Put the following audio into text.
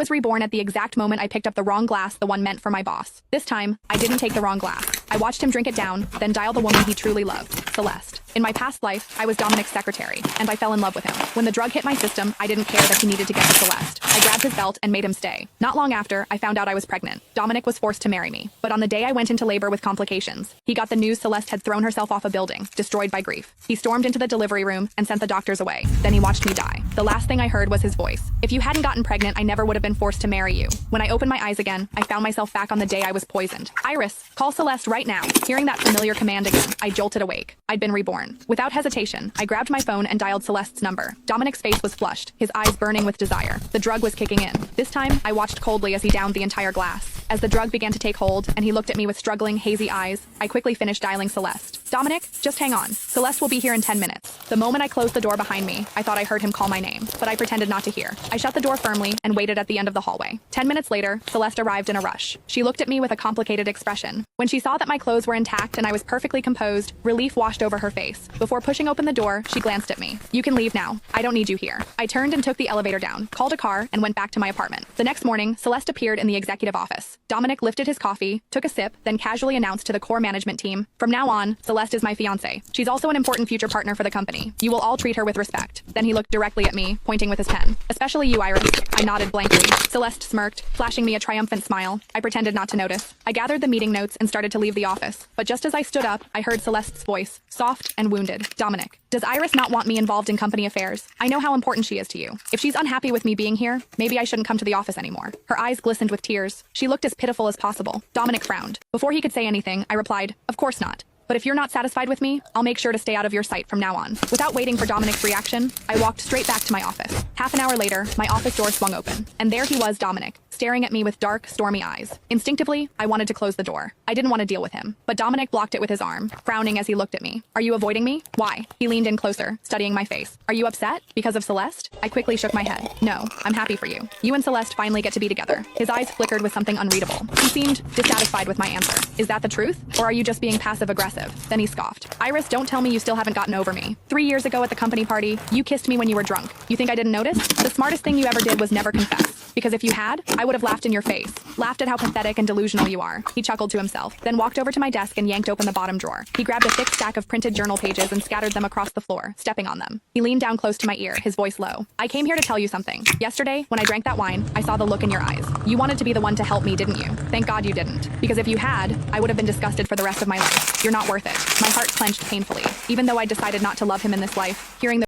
was reborn at the exact moment I picked up the wrong glass, the one meant for my boss. This time, I didn't take the wrong glass. I watched him drink it down, then dial the woman he truly loved, Celeste. In my past life, I was Dominic's secretary, and I fell in love with him. When the drug hit my system, I didn't care that he needed to get to Celeste. I grabbed his belt and made him stay. Not long after, I found out I was pregnant. Dominic was forced to marry me. But on the day I went into labor with complications, he got the news Celeste had thrown herself off a building, destroyed by grief. He stormed into the delivery room and sent the doctors away. Then he watched me die. The last thing I heard was his voice. If you hadn't gotten pregnant, I never would have been forced to marry you. When I opened my eyes again, I found myself back on the day I was poisoned. Iris, call Celeste right now. Hearing that familiar command again, I jolted awake. I'd been reborn. Without hesitation, I grabbed my phone and dialed Celeste's number. Dominic's face was flushed, his eyes burning with desire. The drug was kicking in. This time, I watched coldly as he downed the entire glass. As the drug began to take hold, and he looked at me with struggling, hazy eyes, I quickly finished dialing Celeste. Dominic, just hang on. Celeste will be here in 10 minutes. The moment I closed the door behind me, I thought I heard him call my name, but I pretended not to hear. I shut the door firmly and waited at the end of the hallway. 10 minutes later, Celeste arrived in a rush. She looked at me with a complicated expression. When she saw that my clothes were intact and I was perfectly composed, relief washed over her face. Before pushing open the door, she glanced at me. You can leave now. I don't need you here. I turned and took the elevator down, called a car, and went back to my apartment. The next morning, Celeste appeared in the executive office. Dominic lifted his coffee, took a sip, then casually announced to the core management team, "From now on, Celeste is my fiancée. She's also an important future partner for the company. You will all treat her with respect." Then he looked directly at me, pointing with his pen. "Especially you, Iris." I nodded blankly. Celeste smirked, flashing me a triumphant smile. I pretended not to notice. I gathered the meeting notes and started to leave the office. But just as I stood up, I heard Celeste's voice, soft and wounded. "Dominic, does Iris not want me involved in company affairs? I know how important she is to you. If she's unhappy with me being here, maybe I shouldn't come to the office anymore." Her eyes glistened with tears. She looked as pitiful as possible. Dominic frowned. Before he could say anything, I replied, "Of course not. But if you're not satisfied with me, I'll make sure to stay out of your sight from now on." Without waiting for Dominic's reaction, I walked straight back to my office. Half an hour later, my office door swung open. And there he was, Dominic, staring at me with dark, stormy eyes. Instinctively, I wanted to close the door. I didn't want to deal with him. But Dominic blocked it with his arm, frowning as he looked at me. "Are you avoiding me? Why?" He leaned in closer, studying my face. "Are you upset? Because of Celeste?" I quickly shook my head. "No, I'm happy for you. You and Celeste finally get to be together." His eyes flickered with something unreadable. He seemed dissatisfied with my answer. "Is that the truth? Or are you just being passive-aggressive?" Then he scoffed. "Iris, don't tell me you still haven't gotten over me. 3 years ago at the company party, you kissed me when you were drunk. You think I didn't notice? The smartest thing you ever did was never confess. Because if you had, I would have laughed in your face. Laughed at how pathetic and delusional you are." He chuckled to himself, then walked over to my desk and yanked open the bottom drawer. He grabbed a thick stack of printed journal pages and scattered them across the floor, stepping on them. He leaned down close to my ear, his voice low. "I came here to tell you something. Yesterday, when I drank that wine, I saw the look in your eyes. You wanted to be the one to help me, didn't you? Thank God you didn't. Because if you had, I would have been disgusted for the rest of my life. You're not worth it." My heart clenched painfully. Even though I decided not to love him in this life, hearing the